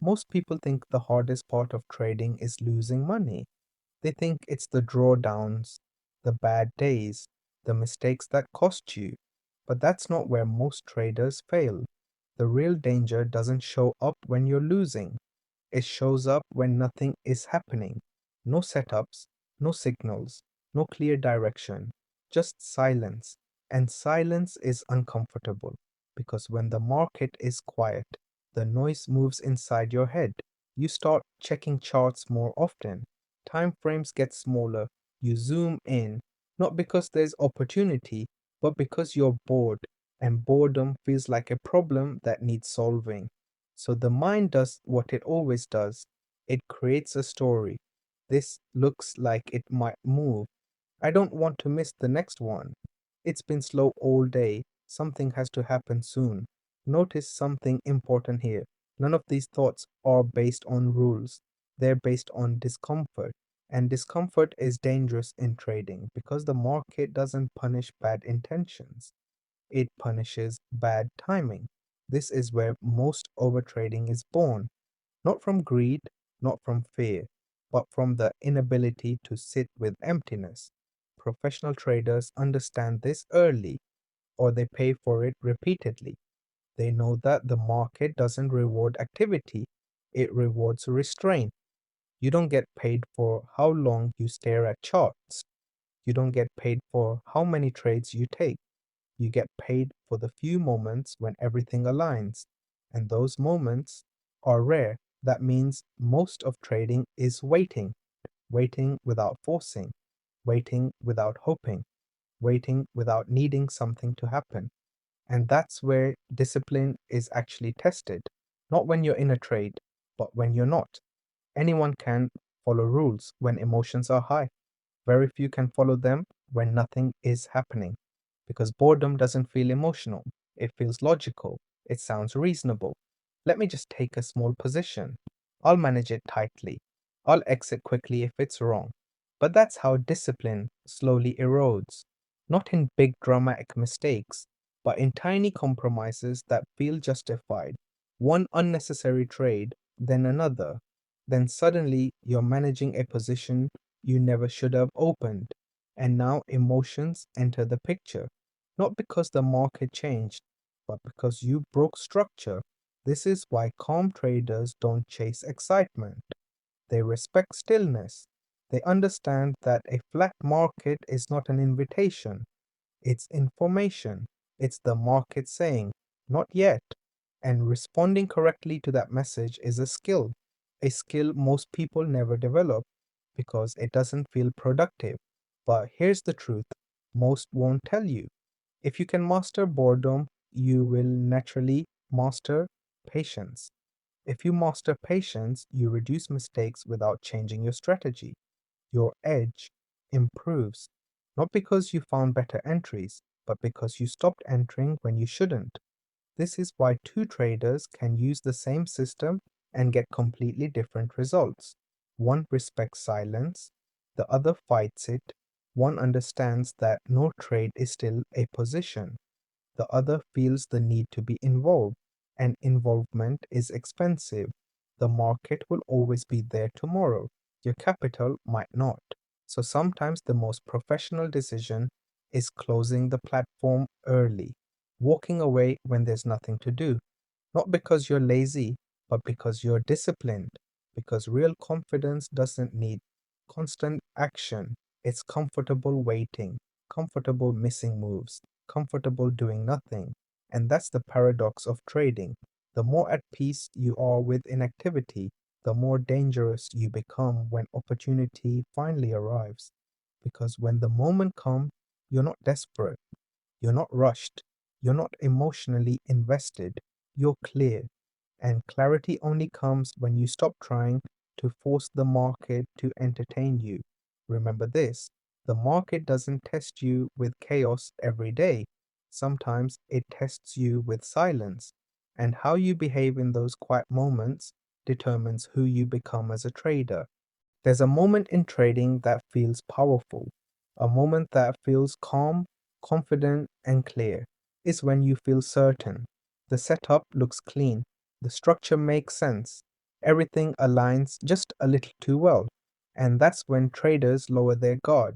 Most people think the hardest part of trading is losing money. They think it's the drawdowns, the bad days, the mistakes that cost you. But that's not where most traders fail. The real danger doesn't show up when you're losing. It shows up when nothing is happening. No setups, no signals, no clear direction, just silence. And silence is uncomfortable because when the market is quiet, the noise moves inside your head. You start checking charts more often. Time frames get smaller. You zoom in, not because there's opportunity, but because you're bored, and boredom feels like a problem that needs solving. So the mind does what it always does. It creates a story. This looks like it might move. I don't want to miss the next one. It's been slow all day. Something has to happen soon. Notice something important here. None of these thoughts are based on rules. They're based on discomfort. And discomfort is dangerous in trading because the market doesn't punish bad intentions. It punishes bad timing. This is where most overtrading is born, not from greed, not from fear, but from the inability to sit with emptiness. Professional traders understand this early, or they pay for it repeatedly. They know that the market doesn't reward activity, it rewards restraint. You don't get paid for how long you stare at charts. You don't get paid for how many trades you take. You get paid for the few moments when everything aligns, and those moments are rare. That means most of trading is waiting, waiting without forcing, waiting without hoping, waiting without needing something to happen. And that's where discipline is actually tested. Not when you're in a trade, but when you're not. Anyone can follow rules when emotions are high. Very few can follow them when nothing is happening. Because boredom doesn't feel emotional, it feels logical, it sounds reasonable. Let me just take a small position. I'll manage it tightly. I'll exit quickly if it's wrong. But that's how discipline slowly erodes. Not in big dramatic mistakes, but in tiny compromises that feel justified. One unnecessary trade, then another. Then suddenly you're managing a position you never should have opened. And now emotions enter the picture, not because the market changed, but because you broke structure. This is why calm traders don't chase excitement. They respect stillness. They understand that a flat market is not an invitation, it's information. It's the market saying, not yet. And responding correctly to that message is a skill most people never develop because it doesn't feel productive. But here's the truth, most won't tell you. If you can master boredom, you will naturally master patience. If you master patience, you reduce mistakes without changing your strategy. Your edge improves, not because you found better entries, but because you stopped entering when you shouldn't. This is why two traders can use the same system and get completely different results. One respects silence, the other fights it. One understands that no trade is still a position. The other feels the need to be involved, and involvement is expensive. The market will always be there tomorrow. Your capital might not. So sometimes the most professional decision is closing the platform early, walking away when there's nothing to do. Not because you're lazy, but because you're disciplined. Because real confidence doesn't need constant action. It's comfortable waiting, comfortable missing moves, comfortable doing nothing. And that's the paradox of trading. The more at peace you are with inactivity, the more dangerous you become when opportunity finally arrives. Because when the moment comes, you're not desperate, you're not rushed, you're not emotionally invested, you're clear. And clarity only comes when you stop trying to force the market to entertain you. Remember this, the market doesn't test you with chaos every day. Sometimes it tests you with silence. And how you behave in those quiet moments determines who you become as a trader. There's a moment in trading that feels powerful, a moment that feels calm, confident, and clear. It's when you feel certain. The setup looks clean, the structure makes sense, Everything aligns just a little too well. And that's when traders lower their guard.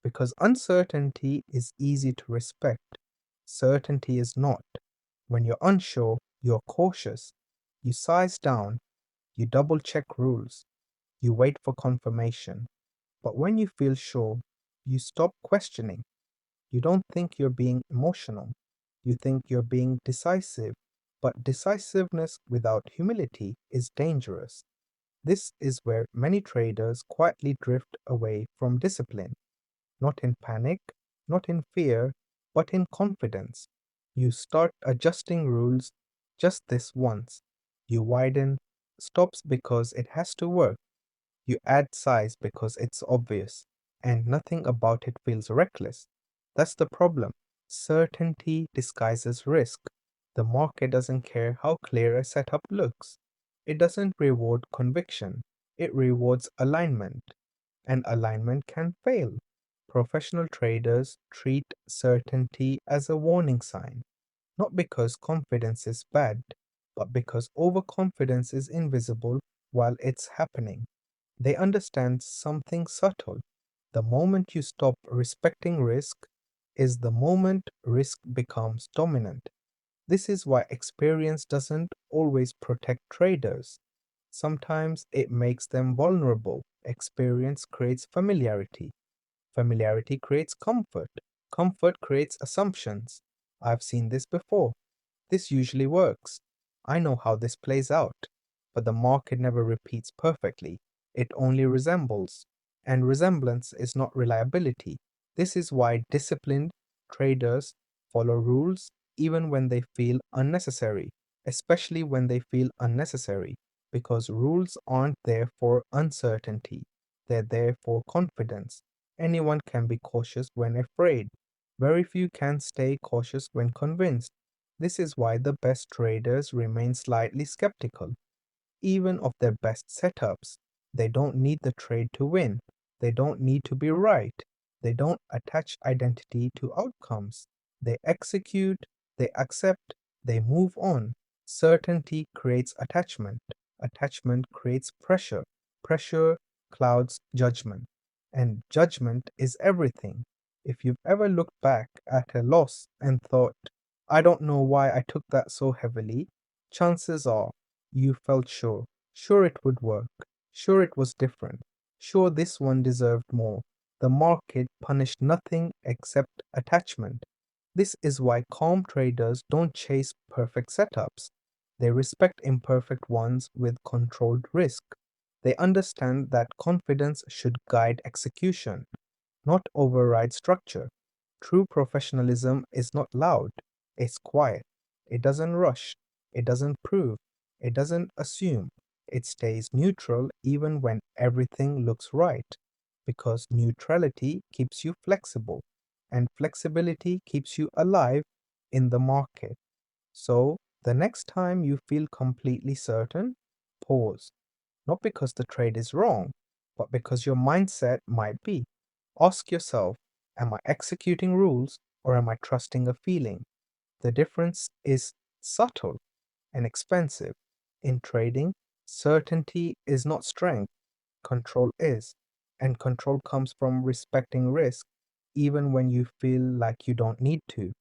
Because uncertainty is easy to respect, certainty is not. When you're unsure, you're cautious. You size down, you double check rules, you wait for confirmation. But when you feel sure, you stop questioning. You don't think you're being emotional. You think you're being decisive. But decisiveness without humility is dangerous. This is where many traders quietly drift away from discipline, not in panic, not in fear, but in confidence. You start adjusting rules just this once. You widen stops because it has to work. You add size because it's obvious, and nothing about it feels reckless. That's the problem. Certainty disguises risk. The market doesn't care how clear a setup looks. It doesn't reward conviction, it rewards alignment, and alignment can fail. Professional traders treat certainty as a warning sign, not because confidence is bad, but because overconfidence is invisible while it's happening. They understand something subtle. The moment you stop respecting risk is the moment risk becomes dominant. This is why experience doesn't always protect traders. Sometimes it makes them vulnerable. Experience creates familiarity. Familiarity creates comfort. Comfort creates assumptions. I've seen this before. This usually works. I know how this plays out. But the market never repeats perfectly. It only resembles. And resemblance is not reliability. This is why disciplined traders follow rules even when they feel unnecessary, especially when they feel unnecessary, because rules aren't there for uncertainty, they're there for confidence. Anyone can be cautious when afraid. Very few can stay cautious when convinced. This is why the best traders remain slightly skeptical, even of their best setups. They don't need the trade to win. They don't need to be right. They don't attach identity to outcomes. They execute, they accept, they move on. Certainty creates attachment. Attachment creates pressure. Pressure clouds judgment. And judgment is everything. If you've ever looked back at a loss and thought, I don't know why I took that so heavily, chances are you felt sure. Sure it would work. Sure it was different. Sure this one deserved more. The market punished nothing except attachment. This is why calm traders don't chase perfect setups. They respect imperfect ones with controlled risk. They understand that confidence should guide execution, not override structure. True professionalism is not loud, it's quiet. It doesn't rush, it doesn't prove, it doesn't assume. It stays neutral even when everything looks right, because neutrality keeps you flexible, and flexibility keeps you alive in the market. So, the next time you feel completely certain, pause. Not because the trade is wrong, but because your mindset might be. Ask yourself, am I executing rules or am I trusting a feeling? The difference is subtle and expensive. In trading, certainty is not strength, control is. And control comes from respecting risk, even when you feel like you don't need to.